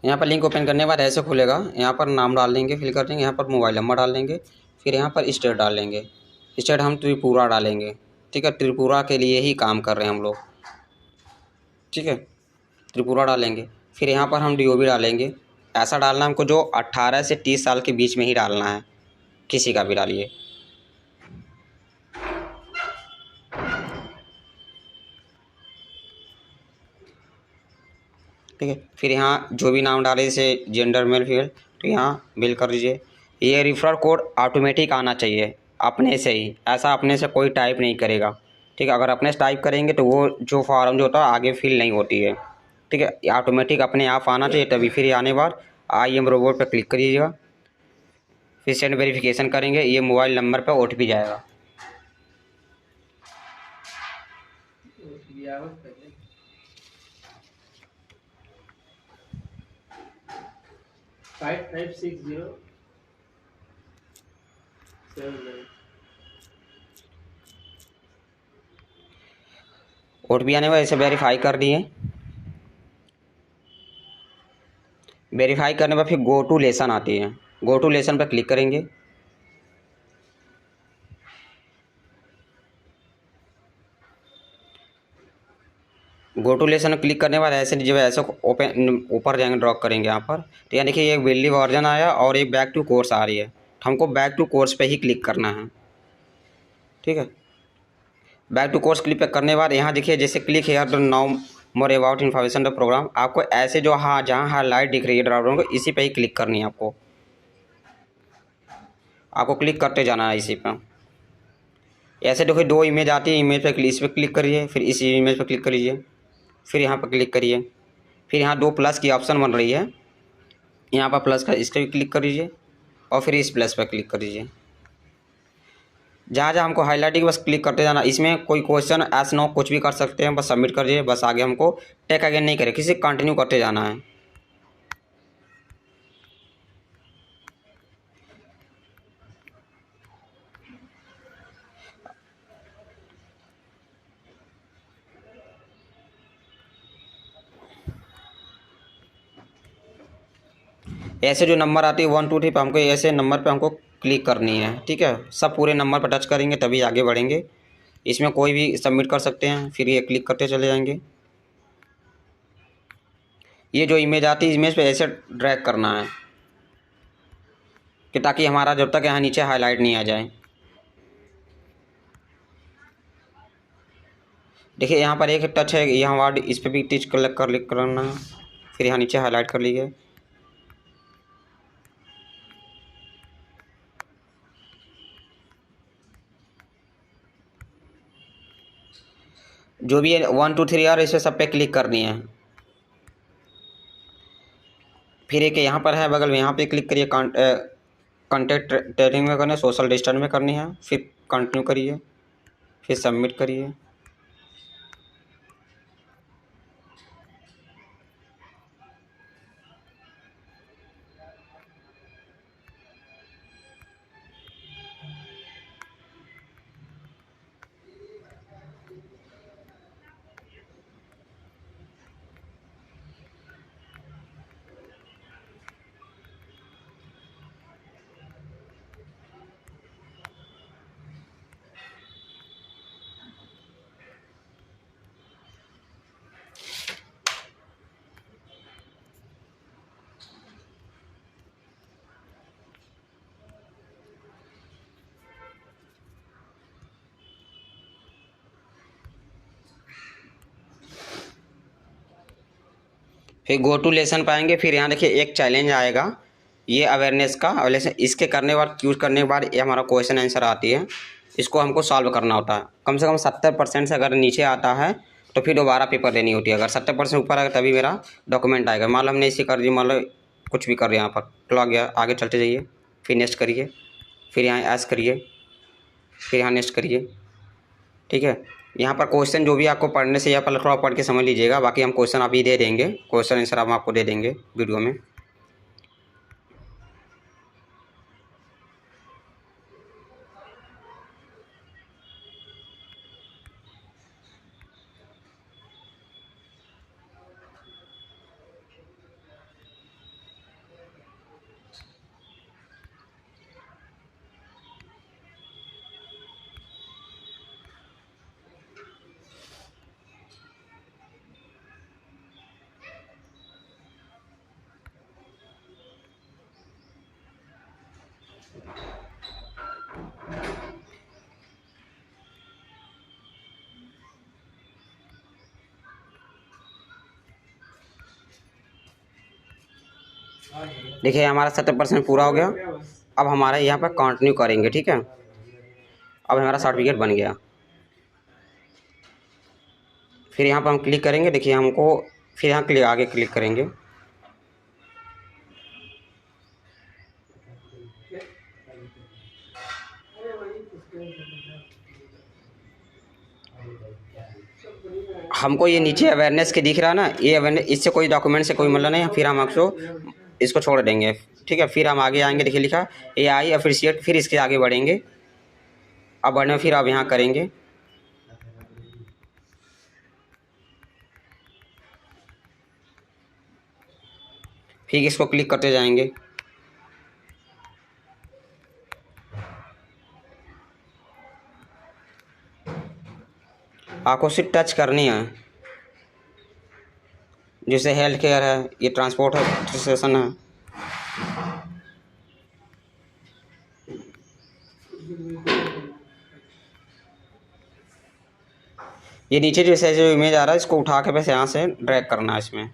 यहाँ पर link open करने के बाद ऐसे खुलेगा। यहाँ पर नाम डाल देंगे, फिल कर देंगे। यहाँ पर मोबाइल नंबर डाल देंगे, फिर यहाँ पर स्टेट डाल देंगे। स्टेट हम त्रिपुरा डालेंगे, ठीक है। त्रिपुरा के लिए ही काम कर रहे हैं हम लोग, ठीक है। त्रिपुरा डालेंगे, फिर यहाँ पर हम DOB डालेंगे। ऐसा डालना है हमको जो 18 से 30 साल के बीच में ही डालना है, किसी का भी डालिए। ठीक है, फिर यहाँ जो भी नाम डाले, जैसे जेंडर मेल फीमेल, तो यहाँ मेल कर दीजिए। ये रेफरल कोड ऑटोमेटिक आना चाहिए अपने से ही, ऐसा अपने से कोई टाइप नहीं करेगा, ठीक है। अगर अपने से टाइप करेंगे तो वो जो फॉर्म जो होता है आगे फिल नहीं होती है, ठीक है। ये ऑटोमेटिक अपने आप आना चाहिए तभी। फिर आने बाद आई एम रोबोट पर क्लिक करिएगा, फिर सेंड वेरिफिकेशन करेंगे। ये मोबाइल नंबर पर OTP जाएगा। OTP आने बाद इसे वेरीफाई कर दिए। वेरीफाई करने पर फिर गो टू लेसन आती है। गो टू लेसन पर क्लिक करेंगे। गो टू लेसन क्लिक करने के बाद ऐसे जब ऐसे ओपन ऊपर जाएंगे, ड्रॉप करेंगे यहाँ पर, तो यहाँ देखिए एक बिल्ली वर्जन आया और एक बैक टू कोर्स आ रही है। हमको बैक टू कोर्स पे ही क्लिक करना है, ठीक है। बैक टू कोर्स क्लिक करने के बाद यहाँ देखिए जैसे click here to know more about information the programme, आपको ऐसे जो हाँ जहाँ हाईलाइट दिख रही है ड्रॉप को, इसी पे ही क्लिक करनी है आपको क्लिक करते जाना है इसी पर। ऐसे देखिए 2 इमेज आती है, इमेज पर इस पर क्लिक करिए, फिर इस इमेज पर क्लिक करिए, फिर यहाँ पर क्लिक करिए। फिर यहाँ 2 प्लस की ऑप्शन बन रही है, यहाँ पर प्लस का इस पर क्लिक कर दीजिए और फिर इस प्लस पर क्लिक कर दीजिए। जहाँ जहाँ हमको हाईलाइटिंग बस क्लिक करते जाना। इसमें कोई क्वेश्चन एस नो कुछ भी कर सकते हैं, बस सबमिट कर दीजिए। बस आगे हमको टेक अगेन नहीं करे, किसी कंटिन्यू करते जाना है। ऐसे जो नंबर आती है 1 2 3 पर हमको ऐसे नंबर पे हमको क्लिक करनी है, ठीक है। सब पूरे नंबर पर टच करेंगे तभी आगे बढ़ेंगे। इसमें कोई भी सबमिट कर सकते हैं, फिर ये क्लिक करते चले जाएंगे। ये जो इमेज आती है इमेज पे ऐसे ड्रैग करना है कि ताकि हमारा जब तक यहाँ नीचे हाईलाइट नहीं आ जाए। देखिए यहाँ पर एक टच है, यहाँ वर्ड, इस पर भी टिच क्लिक करना है, फिर यहाँ नीचे हाईलाइट कर लीजिए। जो भी है 1 2 3 और इसे सब पे क्लिक करनी है। फिर एक यहाँ पर है बगल में, यहाँ पे क्लिक करिए। कॉन्टेक्ट ट्रेडिंग में करना है, सोशल डिस्टेंस में करनी है, फिर कंटिन्यू करिए, फिर सबमिट करिए। फिर गो टू लेसन पाएंगे। फिर यहाँ देखिए एक चैलेंज आएगा, ये अवेयरनेस का अवेयरनेस। इसके करने के बाद यूज़ करने के बाद ये हमारा क्वेश्चन आंसर आती है, इसको हमको सॉल्व करना होता है। कम से कम 70% से अगर नीचे आता है तो फिर दोबारा पेपर देनी होती है। अगर 70% ऊपर आएगा तभी मेरा डॉक्यूमेंट आएगा। मान लो हमने इसे कर दी, मान लो कुछ भी कर दिया, यहाँ पर तो आ गया। आगे चलते जाइए, फिर नेक्स्ट करिए, फिर यहाँ ऐस करिए, फिर यहाँ नेक्स्ट करिए, ठीक है। यहाँ पर क्वेश्चन जो भी आपको पढ़ने से, या पहले थोड़ा पढ़ के समझ लीजिएगा, बाकी हम क्वेश्चन अभी दे देंगे, क्वेश्चन आंसर हम आपको दे देंगे वीडियो में। देखिए हमारा 70% पूरा हो गया। अब हमारा यहाँ पर कंटिन्यू करेंगे, ठीक है। अब हमारा सर्टिफिकेट बन गया। फिर यहाँ पर हम क्लिक करेंगे, देखिए हमको फिर यहाँ क्लिक आगे क्लिक करेंगे। हमको ये नीचे अवेयरनेस के दिख रहा है ना, ये अवेयरनेस, इससे कोई डॉक्यूमेंट से कोई मतलब नहीं है। फिर हम आपको इसको छोड़ देंगे, ठीक है। फिर हम आगे आएंगे, देखिए लिखा AI अप्रिशिएट, फिर इसके आगे बढ़ेंगे। अब बढ़ने फिर अब यहाँ करेंगे, फिर इसको क्लिक करते जाएंगे। आपको सिर्फ टच करनी है, जैसे हेल्थ केयर है, ये ट्रांसपोर्ट एडमिनिस्ट्रेशन है। ये नीचे जैसे जो इमेज आ रहा है, इसको उठा के बस यहाँ से ड्रैग करना है इसमें।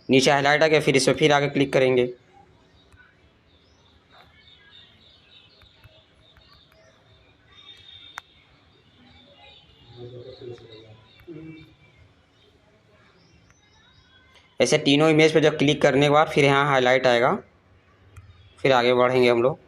नीचे हाईलाइट आ गया, फिर इस पर फिर आगे क्लिक करेंगे। ऐसे तीनों इमेज पे जब क्लिक करने के बाद फिर यहाँ हाईलाइट आएगा, फिर आगे बढ़ेंगे हम लोग।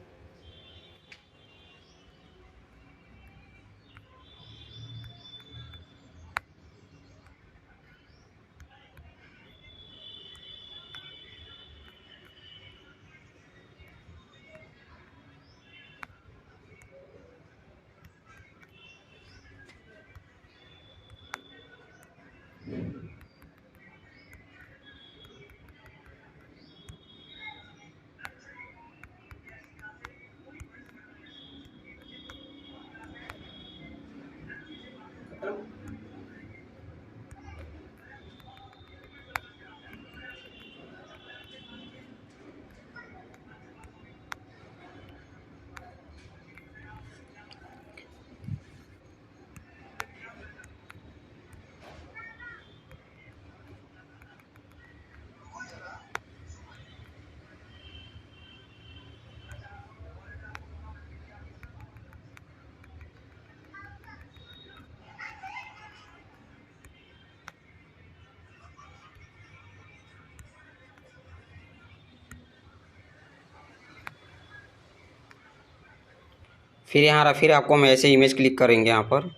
फिर यहाँ फिर आपको हम ऐसे इमेज क्लिक करेंगे यहाँ पर।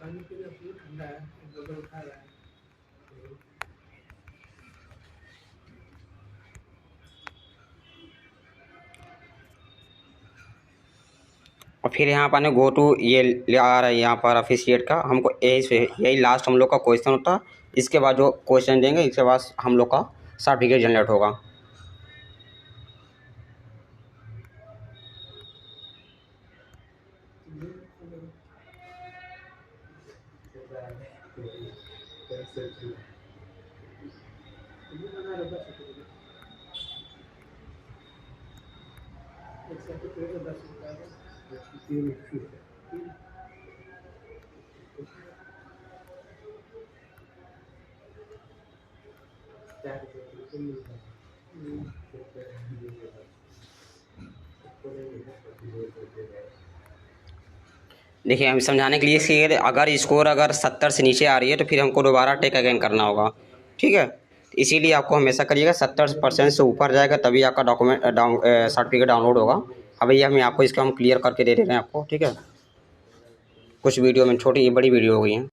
पानी के लिए फ्रूट ठंडा है, बगल उठा रहा है। और फिर यहाँ पर गो टू ये आ रहा है यहाँ पर अफिशिएट का, हमको यही लास्ट हम लोग का क्वेश्चन होता है। इसके बाद जो क्वेश्चन देंगे, इसके बाद हम लोग का सर्टिफिकेट जनरेट होगा। देखिए हम समझाने के लिए, अगर स्कोर अगर 70 से नीचे आ रही है तो फिर हमको दोबारा टेक अगेन करना होगा। ठीक है। इसीलिए आपको हमेशा करिएगा 70% से ऊपर जाएगा तभी आपका डॉक्यूमेंट सर्टिफिकेट डाउनलोड होगा। अब ये हम आपको इसका हम क्लियर करके दे रहे हैं आपको, ठीक है। कुछ वीडियो में छोटी बड़ी वीडियो हो गई है।